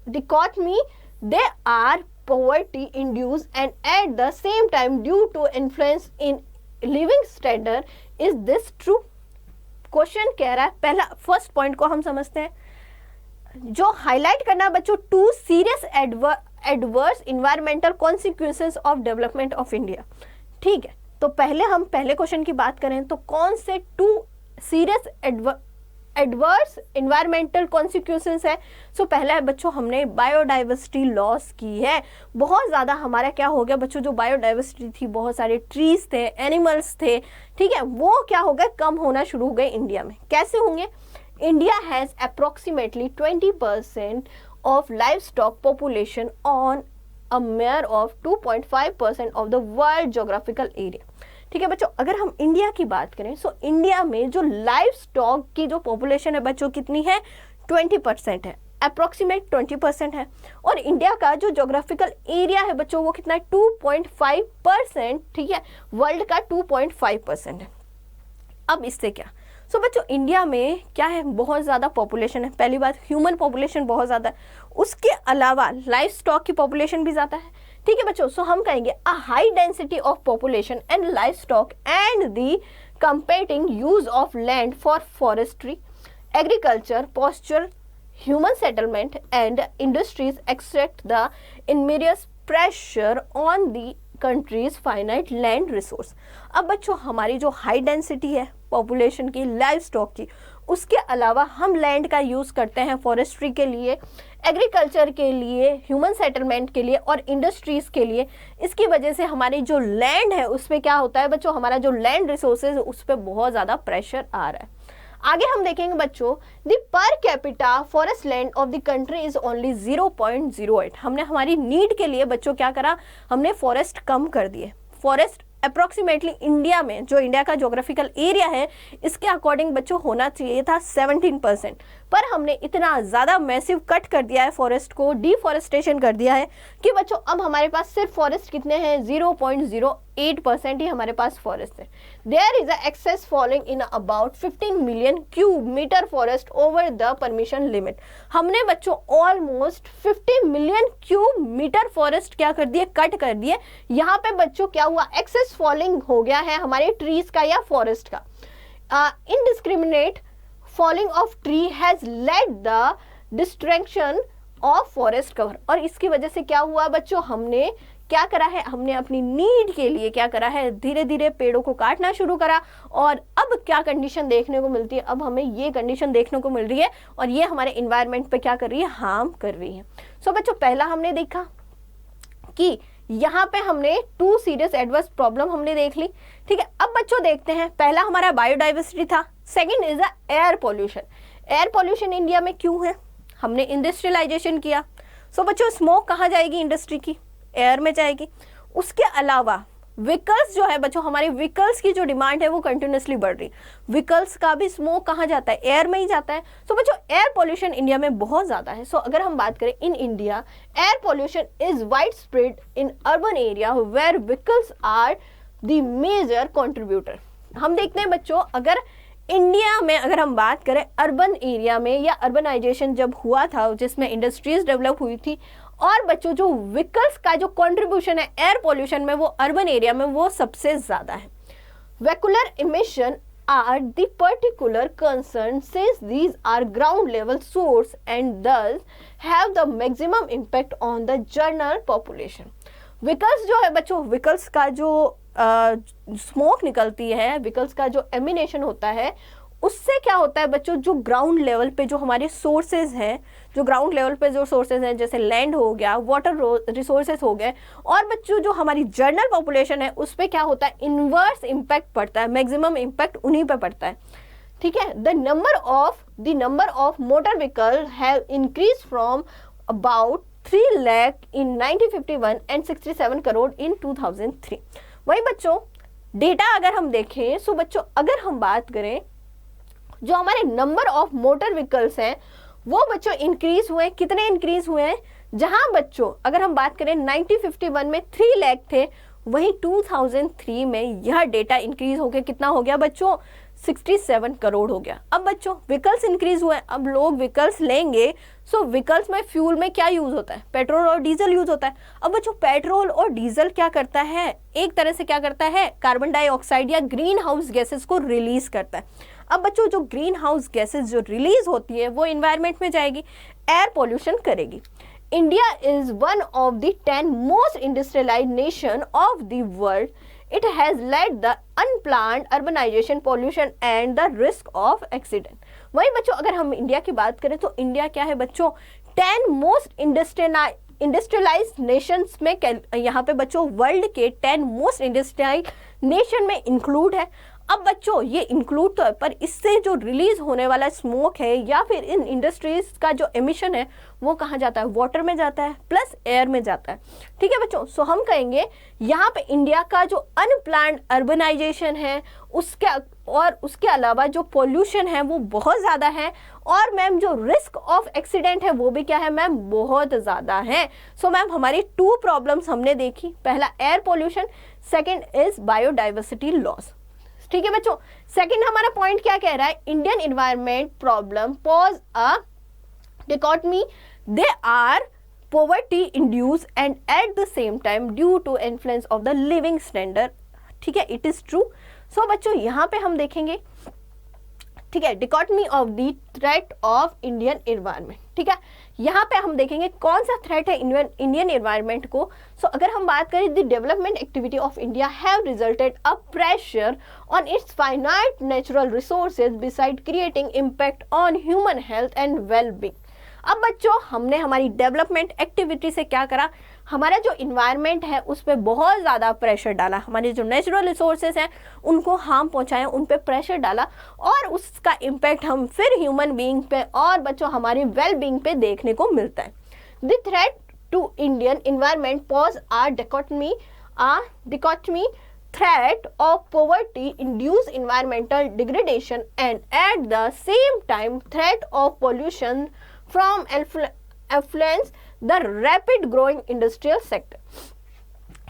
S1: dichotomy, they are poverty induced and at the same time due to influence in living standard, is this true? Question कह रहा है, पहला first point को हम समझते हैं, जो highlight करना बच्चों 2 serious adverse environmental consequences of development of India. ठीक है, तो पहले हम पहले क्वेश्चन की बात करें तो कौन से 2 सीरियस एडवर्स इन्वायरमेंटल कॉन्सिक्वेंसेस है। सो पहला है बच्चों, हमने बायोडाइवर्सिटी लॉस की है, बहुत ज़्यादा हमारा क्या हो गया बच्चों, जो बायोडाइवर्सिटी थी, बहुत सारे ट्रीज थे, एनिमल्स थे, ठीक है, वो क्या हो गए, कम होना शुरू हो गए इंडिया में। कैसे होंगे, India has approximately 20% of life stock population on a mayor of 2.5% of the world geographical area. ठीक है बच्चों, अगर हम इंडिया की बात करें तो इंडिया में जो लाइफ स्टॉक की जो पॉपुलेशन है बच्चों कितनी है, 20% है, अप्रोक्सीमेट 20% है। और इंडिया का जो जोग्राफिकल एरिया है बच्चों वो कितना है, 2.5%, ठीक है, वर्ल्ड का 2.5% है। अब इससे क्या, सो बच्चों इंडिया में क्या है, बहुत ज़्यादा पॉपुलेशन है, पहली बात ह्यूमन पॉपुलेशन बहुत ज़्यादा है, उसके अलावा लाइफ स्टॉक की पॉपुलेशन भी ज़्यादा है। ठीक है बच्चों, सो हम कहेंगे a high density of population and life stock and the competing use of land for forestry, agriculture, pasture, human settlement and industries extract the enormous pressure on the country's finite land resource. अब बच्चों हमारी जो high density है population की, life stock की, उसके अलावा हम लैंड का यूज़ करते हैं फॉरेस्ट्री के लिए, एग्रीकल्चर के लिए, ह्यूमन सेटलमेंट के लिए और इंडस्ट्रीज़ के लिए। इसकी वजह से हमारी जो लैंड है उस पर क्या होता है बच्चों, हमारा जो लैंड रिसोर्सेज उस पर बहुत ज़्यादा प्रेशर आ रहा है। आगे हम देखेंगे बच्चों, the per capita forest land of the country is only 0.08। हमने हमारी नीड के लिए बच्चों क्या करा, हमने फॉरेस्ट कम कर दिए। फॉरेस्ट अप्रोक्सीमेटली इंडिया में जो इंडिया का ज्योग्राफिकल एरिया है इसके अकॉर्डिंग बच्चों होना चाहिए था 17%, पर हमने इतना ज़्यादा मैसिव कट कर दिया है फॉरेस्ट को, डिफॉरेस्टेशन कर दिया है कि बच्चों अब हमारे पास सिर्फ फॉरेस्ट कितने हैं, 0.08% ही हमारे पास फॉरेस्ट है। There is a excess falling in about 15 million cube metre forest over the permission limit. हमने बच्चों almost 50 million cube metre forest क्या कर दिए, कट कर दिए। यहाँ पे बच्चों क्या हुआ, एक्सेस फॉलिंग हो गया है हमारे ट्रीज का या फॉरेस्ट का। Indiscriminate falling of tree has lead the destruction of forest cover. और इसकी वजह से क्या हुआ बच्चों, हमने क्या करा है, हमने अपनी नीड के लिए क्या करा है, धीरे धीरे पेड़ों को काटना शुरू करा। और अब क्या कंडीशन देखने को मिलती है, अब हमें ये कंडीशन देखने को मिल रही है और ये हमारे इन्वायरमेंट पे क्या कर रही है, हार्म कर रही है। सो बच्चों पहला हमने देखा कि यहाँ पे हमने 2 सीरियस एडवर्स प्रॉब्लम हमने देख ली। ठीक है, अब बच्चों देखते हैं, पहला हमारा बायोडाइवर्सिटी था, second is the air pollution. Air pollution India में क्यों है, हमने इंडस्ट्रियलाइजेशन किया। सो बच्चों स्मोक कहाँ जाएगी, इंडस्ट्री की एयर में जाएगी। उसके अलावा व्हीकल्स जो है बच्चों, हमारे व्हीकल्स की जो डिमांड है वो कंटिन्यूसली बढ़ रही, व्हीकल्स का भी स्मोक कहाँ जाता है, एयर में ही जाता है। सो बच्चों एयर पोल्यूशन इंडिया में बहुत ज़्यादा है। सो अगर हम बात करें in India, air pollution is widespread in urban area where vehicles are the major contributor. हम देखते हैं बच्चों, अगर इंडिया में अगर हम बात करें अर्बन एरिया में या अर्बनाइजेशन जब हुआ था जिसमें इंडस्ट्रीज डेवलप हुई थी, और बच्चों जो व्हीकल्स का जो कंट्रीब्यूशन है एयर पोल्यूशन में वो अर्बन एरिया में वो सबसे ज़्यादा है। Vehicular emission are the particular concern since these are ground level source and thus have the maximum impact on the general population. Vehicles जो है बच्चों, व्हीकल्स का जो स्मोक निकलती है, व्हीकल्स का जो एमिनेशन होता है उससे क्या होता है बच्चों, जो ग्राउंड लेवल पे जो हमारे सोर्सेज हैं, जो ग्राउंड लेवल पे जो सोर्सेज हैं जैसे लैंड हो गया, वाटर रिसोर्सेज हो गए, और बच्चों जो हमारी जनरल पॉपुलेशन है उस पर क्या होता है, इन्वर्स इम्पैक्ट पड़ता है, मैक्सिमम इम्पैक्ट उन्हीं पे पड़ता है। ठीक है, the number of motor vehicle have increase from about 3 lakh in 1951 and 67 crore in 2003। वही बच्चों डेटा अगर हम देखें, सो बच्चों अगर हम बात करें जो हमारे नंबर ऑफ मोटर व्हीकल्स हैं वो बच्चों इंक्रीज हुए, कितने इंक्रीज हुए हैं, जहां बच्चों अगर हम बात करें 1951 में 3 लाख थे, वहीं 2003 में यह डेटा इंक्रीज होकर कितना हो गया बच्चों, 67 करोड़ हो गया। अब बच्चों व्हीकल्स इंक्रीज हुए, अब लोग व्हीकल्स लेंगे, सो व्हीकल्स में फ्यूल में क्या यूज होता है, पेट्रोल और डीजल यूज होता है। अब बच्चों पेट्रोल और डीजल क्या करता है, एक तरह से क्या करता है, कार्बन डाइऑक्साइड या ग्रीन हाउस गैसेस को रिलीज करता है। अब बच्चों जो ग्रीन हाउस गैसेस जो रिलीज होती है वो इन्वायरमेंट में जाएगी, एयर पोल्यूशन करेगी। India is one of the 10 most industrialised nation of the world. It has led the unplanned urbanization, pollution and the risk of accident. वही बच्चों अगर हम इंडिया की बात करें तो इंडिया क्या है बच्चों, 10 मोस्ट इंडस्ट्रियलाइज्ड नेशंस में, यहाँ पे बच्चों वर्ल्ड के 10 मोस्ट इंडस्ट्रियलाइज्ड नेशन में इंक्लूड है। अब बच्चों ये इंक्लूड तो है, पर इससे जो रिलीज होने वाला स्मोक है या फिर इन इंडस्ट्रीज का जो एमिशन है वो कहाँ जाता है, वाटर में जाता है प्लस एयर में जाता है। ठीक है बच्चों, सो हम कहेंगे यहाँ पे इंडिया का जो अनप्लान्ड अर्बनाइजेशन है उसके अलावा जो पोल्यूशन है वो बहुत ज़्यादा है, और मैम जो रिस्क ऑफ एक्सीडेंट है वो भी क्या है मैम, बहुत ज़्यादा है। सो मैम हमारी 2 प्रॉब्लम्स हमने देखी, पहला air pollution, second is biodiversity loss. ठीक है बच्चों, सेकंड हमारा पॉइंट क्या कह रहा है, Indian environment problem pose a dichotomy, they are poverty induced and at the same time due to influence of the living standard। ठीक है, इट इज ट्रू। सो बच्चों यहाँ पे हम देखेंगे, ठीक है, dichotomy of the threat of Indian environment. ठीक है, यहाँ पे हम देखेंगे कौन सा थ्रेट है इंडियन एनवायरनमेंट को। सो अगर हम बात करें, the development activity of India have resulted a pressure on it's finite natural resources beside creating impact on human health and well being. अब बच्चों हमने हमारी डेवलपमेंट एक्टिविटी से क्या करा, हमारा जो इन्वायरमेंट है उस पर बहुत ज़्यादा प्रेशर डाला, हमारे जो नेचुरल रिसोर्सेज हैं उनको हार्म पहुंचाया, उन पे प्रेशर डाला, और उसका इम्पैक्ट हम फिर ह्यूमन बीइंग पे और बच्चों हमारी वेल बीइंग पे देखने को मिलता है। The threat to Indian environment pose are dichotomy threat of poverty induced environmental degradation and at the same time threat of pollution from affluence the rapid growing industrial sector।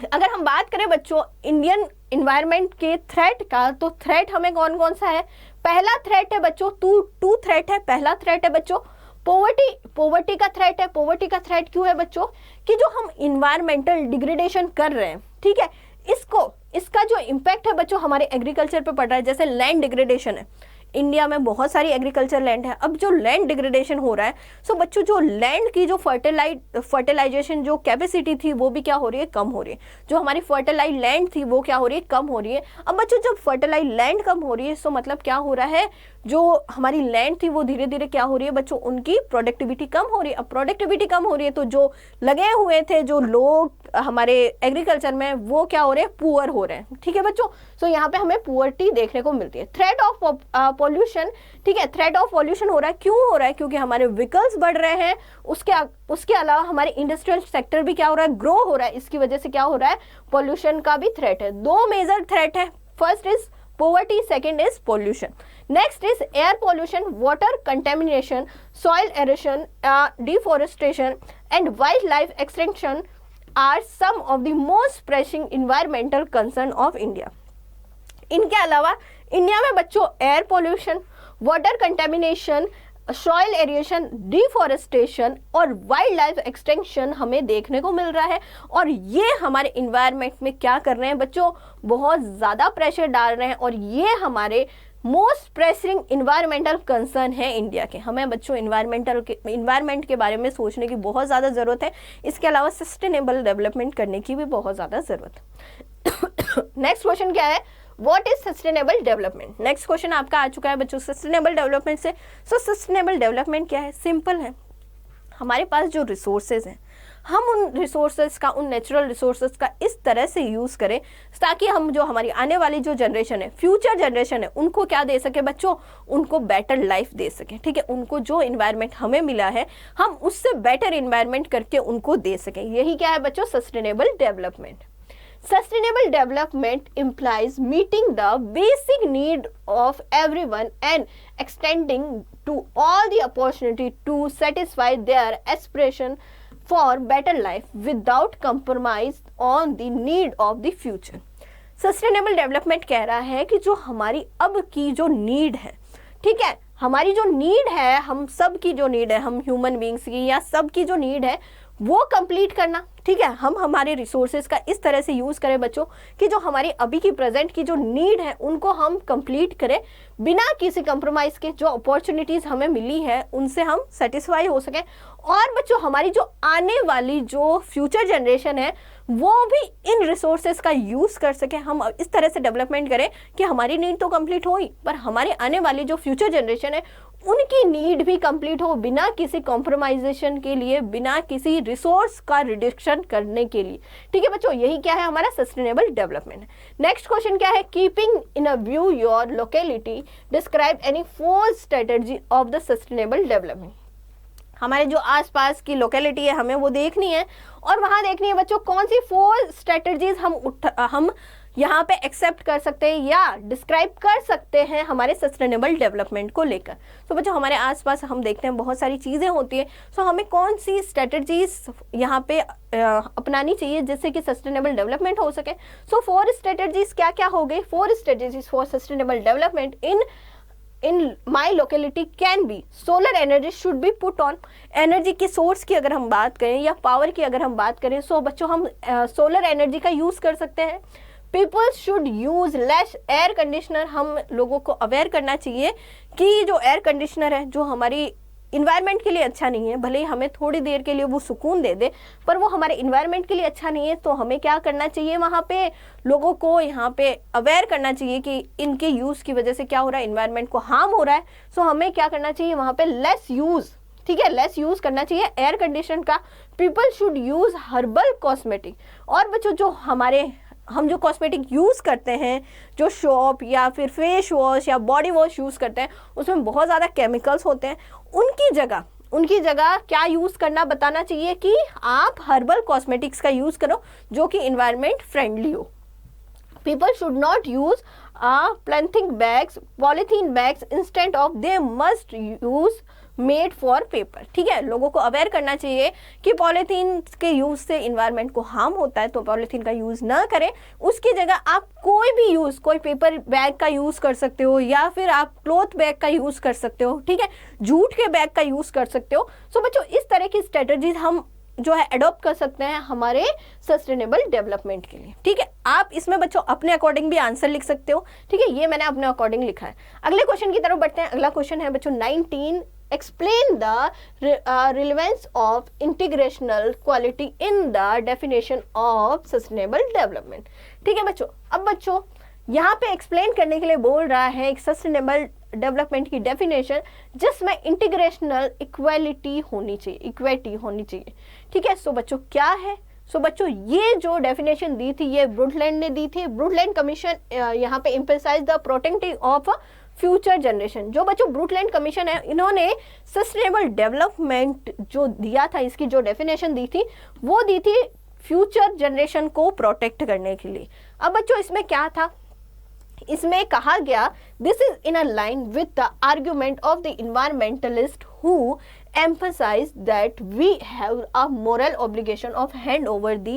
S1: अगर हम बात करें बच्चों इंडियन इन्वायरमेंट के threat का, तो threat हमें कौन कौन सा है, पहला थ्रेट है बच्चों टू थ्रेट है, पहला थ्रेट है बच्चों पोवर्टी का थ्रेट है। पोवर्टी का थ्रेट क्यों है बच्चों, कि जो हम इन्वायरमेंटल डिग्रेडेशन कर रहे हैं, ठीक है, इसका जो इम्पैक्ट है बच्चों हमारे एग्रीकल्चर पे पड़ रहा है। जैसे लैंड डिग्रेडेशन है, इंडिया में बहुत सारी एग्रीकल्चर लैंड है, अब जो लैंड डिग्रेडेशन हो रहा है, सो बच्चों जो लैंड की जो फर्टिलाइजेशन जो कैपेसिटी थी वो भी क्या हो रही है, कम हो रही है। जो हमारी फर्टिलाइज लैंड थी वो क्या हो रही है, कम हो रही है। अब बच्चों जब फर्टिलाइज लैंड कम हो रही है, सो मतलब क्या हो रहा है, जो हमारी लैंड थी वो धीरे धीरे क्या हो रही है बच्चों, उनकी प्रोडक्टिविटी कम हो रही है। अब प्रोडक्टिविटी कम हो रही है तो जो लगे हुए थे जो लोग हमारे एग्रीकल्चर में वो क्या हो रहे हैं, पुअर हो रहे हैं। ठीक है बच्चों, सो यहाँ पे हमें पुअर्टी देखने को मिलती है। थ्रेट ऑफ पॉल्यूशन, ठीक है, थ्रेट ऑफ पॉल्यूशन हो रहा है, क्यों हो रहा है, क्योंकि हमारे व्हीकल्स बढ़ रहे हैं, उसके अलावा हमारे इंडस्ट्रियल सेक्टर भी क्या हो रहा है, ग्रो हो रहा है, इसकी वजह से क्या हो रहा है, पॉल्यूशन का भी थ्रेट है। 2 मेजर थ्रेट है, first is poverty, second is pollution, next is air pollution, water contamination, soil erosion, deforestation and wildlife extinction are some of the most pressing environmental concern of India। इनके अलावा India में बच्चों air pollution, water contamination, soil aeration, deforestation और wild life extension हमें देखने को मिल रहा है, और ये हमारे इन्वायरमेंट में क्या कर रहे हैं बच्चों, बहुत ज़्यादा प्रेशर डाल रहे हैं, और ये हमारे मोस्ट प्रेसिंग इन्वायरमेंटल कंसर्न है इंडिया के। हमें बच्चों इन्वायरमेंट के बारे में सोचने की बहुत ज़्यादा ज़रूरत है, इसके अलावा सस्टेनेबल डेवलपमेंट करने की भी बहुत ज़्यादा ज़रूरत है। नेक्स्ट क्वेश्चन क्या है, what is sustainable development? Next question आपका आ चुका है बच्चों सस्टेनेबल डेवलपमेंट से। सो सस्टेनेबल डेवलपमेंट क्या है? सिंपल है, हमारे पास जो रिसोर्सेज हैं हम उन रिसोर्सेज का, उन नेचुरल रिसोर्सेज का इस तरह से यूज़ करें ताकि हम जो हमारी आने वाली जो जनरेशन है, फ्यूचर जनरेशन है, उनको क्या दे सके बच्चों? उनको बेटर लाइफ दे सके। ठीक है, उनको जो इन्वायरमेंट हमें मिला है हम उससे बेटर इन्वायरमेंट करके उनको दे सकें। यही क्या है बच्चों? Sustainable development. Sustainable development implies meeting the basic need of everyone and extending to all the opportunity to satisfy their aspiration for better life without compromise on the need of the future. Sustainable development कह रहा है कि जो हमारी अब की जो need है, ठीक है, हमारी जो नीड है, हम सब की जो नीड है, हम ह्यूमन बींग्स की या सब की जो नीड है वो कंप्लीट करना। ठीक है, हम हमारे रिसोर्सेज का इस तरह से यूज़ करें बच्चों कि जो हमारी अभी की प्रेजेंट की जो नीड है उनको हम कंप्लीट करें बिना किसी कंप्रोमाइज़ के। जो अपॉर्चुनिटीज़ हमें मिली है उनसे हम सेटिस्फाई हो सकें और बच्चों हमारी जो आने वाली जो फ्यूचर जनरेशन है वो भी इन रिसोर्सेज का यूज़ कर सके। हम इस तरह से डेवलपमेंट करें कि हमारी नीड तो कंप्लीट हो ही, पर हमारे आने वाली जो फ्यूचर जनरेशन है उनकी नीड भी कंप्लीट हो बिना किसी कॉम्प्रोमाइजेशन के लिए, बिना किसी रिसोर्स का रिडक्शन करने के लिए। ठीक है बच्चों, यही क्या है हमारा सस्टेनेबल डेवलपमेंट। नेक्स्ट क्वेश्चन क्या है? Keeping in a view your locality, describe any 4 strategy of the sustainable development. हमारे जो आसपास की लोकेलिटी है हमें वो देखनी है और वहाँ देखनी है बच्चों कौन सी 4 स्ट्रेटजीज हम यहाँ पे एक्सेप्ट कर सकते हैं या डिस्क्राइब कर सकते हैं हमारे सस्टेनेबल डेवलपमेंट को लेकर। तो बच्चों हमारे आसपास हम देखते हैं बहुत सारी चीज़ें होती है, सो हमें कौन सी स्ट्रेटजीज यहाँ पे अपनानी चाहिए जिससे कि सस्टेनेबल डेवलपमेंट हो सके। सो 4 स्ट्रेटजीज क्या क्या हो गई? 4 strategies for sustainable development in my locality can be solar energy should be put on. Energy के सोर्स की अगर हम बात करें या पावर की अगर हम बात करें, सो बच्चों हम सोलर एनर्जी का यूज़ कर सकते हैं। People should use less air conditioner, हम लोगों को अवेयर करना चाहिए कि जो एयर कंडीशनर है जो हमारी इन्वायरमेंट के लिए अच्छा नहीं है, भले ही हमें थोड़ी देर के लिए वो सुकून दे दे पर वो हमारे इन्वायरमेंट के लिए अच्छा नहीं है। तो हमें क्या करना चाहिए? वहाँ पे लोगों को यहाँ पे अवेयर करना चाहिए कि इनके यूज़ की वजह से क्या हो रहा है, इन्वायरमेंट को हार्म हो रहा है। सो हमें क्या करना चाहिए? वहाँ पे लेस यूज़, ठीक है, लेस यूज़ करना चाहिए एयर कंडीशन का। People should use herbal cosmetic. और बच्चों जो हम जो कॉस्मेटिक यूज़ करते हैं, जो शॉप या फिर फेस वॉश या बॉडी वॉश यूज़ करते हैं उसमें बहुत ज़्यादा केमिकल्स होते हैं। उनकी जगह क्या यूज़ करना बताना चाहिए कि आप हर्बल कॉस्मेटिक्स का यूज़ करो जो कि इन्वायरमेंट फ्रेंडली हो। People should not use polythene bags instead of they must use made for paper. ठीक है, लोगों को अवेयर करना चाहिए कि पॉलीथीन के यूज़ से इन्वायरमेंट को हार्म होता है, तो पॉलीथीन का यूज़ ना करें। उसकी जगह आप कोई पेपर बैग का यूज़ कर सकते हो या फिर आप क्लॉथ बैग का यूज़ कर सकते हो। ठीक है, जूट के बैग का यूज़ कर सकते हो। सो बच्चों इस तरह की स्ट्रेटजीज हम जो है अडॉप्ट कर सकते हैं हमारे सस्टेनेबल डेवलपमेंट के लिए। ठीक है, आप इसमें बच्चों अपने अकॉर्डिंग भी आंसर लिख सकते हो। ठीक है, ये मैंने अपने अकॉर्डिंग लिखा है। अगले क्वेश्चन की तरफ बढ़ते हैं। अगला क्वेश्चन है बच्चों 19, explain the relevance of integrational quality in the definition of sustainable development। ठीक है बच्चों, अब बच्चों यहाँ पे एक्सप्लेन करने के लिए बोल रहा है एक सस्टेनेबल डेवलपमेंट की डेफिनेशन जिसमें इंटीग्रेशनल इक्वालिटी होनी चाहिए। ठीक है, सो बच्चों क्या है? सो बच्चों ये जो डेफिनेशन दी थी ये ब्रुंटलैंड ने दी थी। ब्रुंटलैंड कमीशन यहाँ पे emphasize the protecting of future generation. जो बच्चों ब्रुंटलैंड कमीशन है इन्होंने सस्टेनेबल डेवलपमेंट जो दिया था, इसकी जो डेफिनेशन दी थी वो दी थी फ्यूचर जनरेशन को प्रोटेक्ट करने के लिए। अब बच्चों इसमें क्या था? इसमें कहा गया this is in a line with the argument of the environmentalist who emphasize that we have a moral obligation of hand over the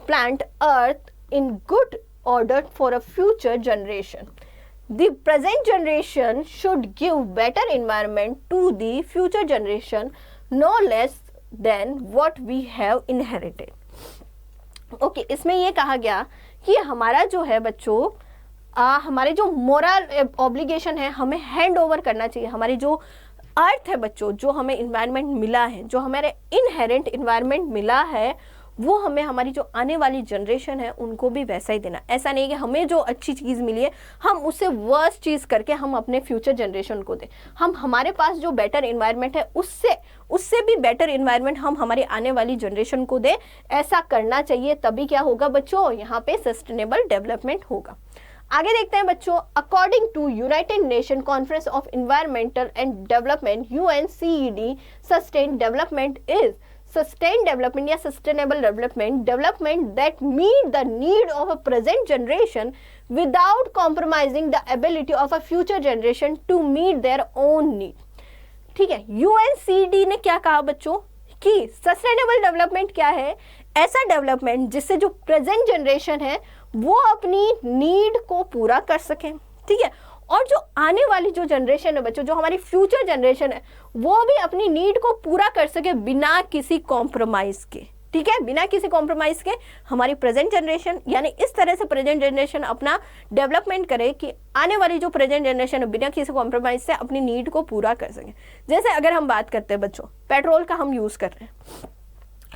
S1: planet earth in good order for a future generation. The present generation should give better environment to the future generation, no less than what we have inherited. Okay, इसमें ये कहा गया कि हमारा जो है बच्चों हमारे जो मोरल ऑब्लिगेशन है हमें हैंड ओवर करना चाहिए। हमारी जो अर्थ है बच्चों, जो हमें इन्वायरमेंट मिला है, जो हमारे इनहेरेंट इन्वायरमेंट मिला है, वो हमें हमारी जो आने वाली जनरेशन है उनको भी वैसा ही देना। ऐसा नहीं कि हमें जो अच्छी चीज़ मिली है हम उससे वर्स्ट चीज़ करके हम अपने फ्यूचर जनरेशन को दें। हम हमारे पास जो बेटर इन्वायरमेंट है उससे भी बेटर इन्वायरमेंट हम हमारी आने वाली जनरेशन को दें। ऐसा करना चाहिए, तभी क्या होगा बच्चों, यहाँ पे सस्टेनेबल डेवलपमेंट होगा। आगे देखते हैं बच्चों, according to United Nation conference of environmental and development UNCED, sustain development is sustained development या sustainable development that meet the need of a present generation without compromising the ability of a future generation to meet their own need। ठीक है, UNCED ने क्या कहा बच्चों कि sustainable development क्या है, ऐसा डेवलपमेंट जिससे जो प्रेजेंट जनरेशन है वो अपनी नीड को पूरा कर सके। ठीक है, और जो आने वाली जो जनरेशन है बच्चों, जो हमारी फ्यूचर जनरेशन है, वो भी अपनी नीड को पूरा कर सके बिना किसी कॉम्प्रोमाइज के। ठीक है, बिना किसी कॉम्प्रोमाइज के हमारी प्रेजेंट जनरेशन, यानी इस तरह से प्रेजेंट जनरेशन अपना डेवलपमेंट करे कि आने वाली जो प्रेजेंट जनरेशन है बिना किसी कॉम्प्रोमाइज से अपनी नीड को पूरा कर सके। जैसे अगर हम बात करते हैं बच्चों, पेट्रोल का हम यूज़ कर रहे हैं,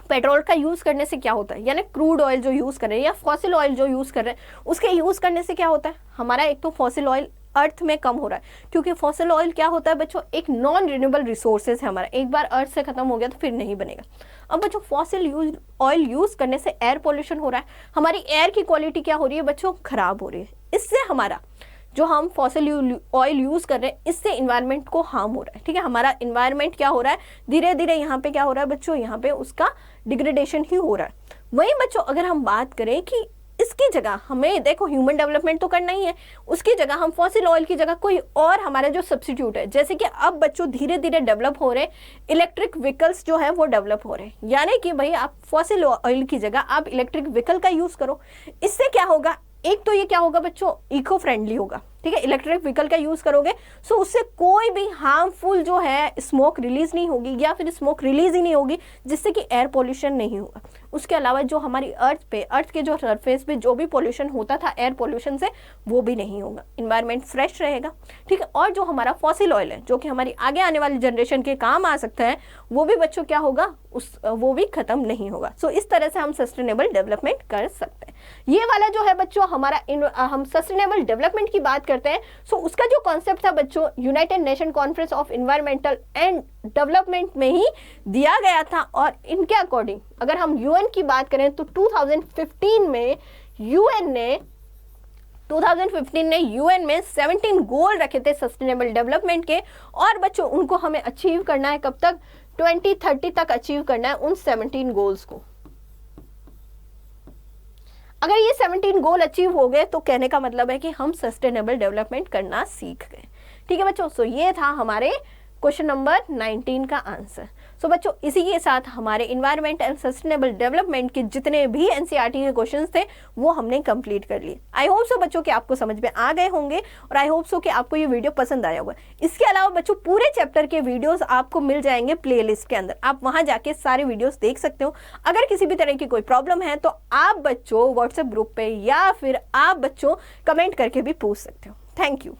S1: पेट्रोल का यूज़ करने से क्या होता है, यानी क्रूड ऑयल जो यूज़ कर रहे हैं या फॉसिल ऑयल जो यूज़ कर रहे हैं, उसके यूज़ करने से क्या होता है, हमारा एक तो फॉसिल ऑयल अर्थ में कम हो रहा है, क्योंकि फॉसिल ऑयल क्या होता है बच्चों, एक नॉन रिन्यूएबल रिसोर्सेज है हमारा, एक बार अर्थ से खत्म हो गया तो फिर नहीं बनेगा। अब बच्चों फॉसिल ऑयल यूज़ करने से एयर पोल्यूशन हो रहा है, हमारी एयर की क्वालिटी क्या हो रही है बच्चों, खराब हो रही है। इससे हमारा जो हम फॉसिल ऑयल यूज़ कर रहे हैं इससे इन्वायरमेंट को हार्म हो रहा है। ठीक है, हमारा इन्वायरमेंट क्या हो रहा है, धीरे धीरे यहाँ पे क्या हो रहा है बच्चों, यहाँ पे उसका डिग्रेडेशन ही हो रहा है। वहीं बच्चों अगर हम बात करें कि इसकी जगह हमें देखो ह्यूमन डेवलपमेंट तो करना ही है, उसकी जगह हम फॉसिल ऑयल की जगह कोई और हमारा जो सब्स्टिट्यूट है, जैसे कि अब बच्चों धीरे धीरे डेवलप हो रहे इलेक्ट्रिक व्हीकल्स जो है वो डेवलप हो रहे हैं, यानी कि भाई आप फॉसिल ऑयल की जगह आप इलेक्ट्रिक व्हीकल का यूज़ करो। इससे क्या होगा, एक तो ये क्या होगा बच्चों, इको फ्रेंडली होगा। ठीक है, इलेक्ट्रिक व्हीकल का यूज़ करोगे सो उससे कोई भी हार्मफुल जो है स्मोक रिलीज नहीं होगी, या फिर स्मोक रिलीज ही नहीं होगी जिससे कि एयर पोल्यूशन नहीं होगा। उसके अलावा जो हमारी अर्थ के जो सरफेस पे जो भी पोल्यूशन होता था एयर पोल्यूशन से, वो भी नहीं होगा, इन्वायरमेंट फ्रेश रहेगा। ठीक है, और जो हमारा फॉसिल ऑयल है जो कि हमारी आगे आने वाली जनरेशन के काम आ सकता है, वो भी बच्चों क्या होगा, वो भी खत्म नहीं होगा। सो इस तरह से हम सस्टेनेबल डेवलपमेंट कर सकते हैं। ये वाला जो है बच्चों हमारा हम सस्टेनेबल डेवलपमेंट की बात करते हैं, सो उसका जो कॉन्सेप्ट था बच्चों United Nation conference of environmental and development में ही दिया गया था। और इनके अकॉर्डिंग अगर हम यूएन की बात करें तो 2015 में यूएन ने 17 गोल रखे थे सस्टेनेबल डेवलपमेंट के, और बच्चों उनको हमें अचीव करना है कब तक, 2030 तक अचीव करना है उन 17 गोल्स को। अगर ये 17 गोल अचीव हो गए तो कहने का मतलब है कि हम सस्टेनेबल डेवलपमेंट करना सीख गए। ठीक है बच्चों, सो ये था हमारे क्वेश्चन नंबर 19 का आंसर। सो बच्चों इसी के साथ हमारे इन्वायरमेंट एंड सस्टेनेबल डेवलपमेंट के जितने भी एनसीईआरटी के क्वेश्चंस थे वो हमने कंप्लीट कर लिए। आई होप सो बच्चों कि आपको समझ में आ गए होंगे, और आई होप सो कि आपको ये वीडियो पसंद आया होगा। इसके अलावा बच्चों पूरे चैप्टर के वीडियोस आपको मिल जाएंगे प्लेलिस्ट के अंदर, आप वहां जाके सारे वीडियोस देख सकते हो। अगर किसी भी तरह की कोई प्रॉब्लम है तो आप बच्चों व्हाट्सएप ग्रुप पे या फिर आप बच्चों कमेंट करके भी पूछ सकते हो। Thank you.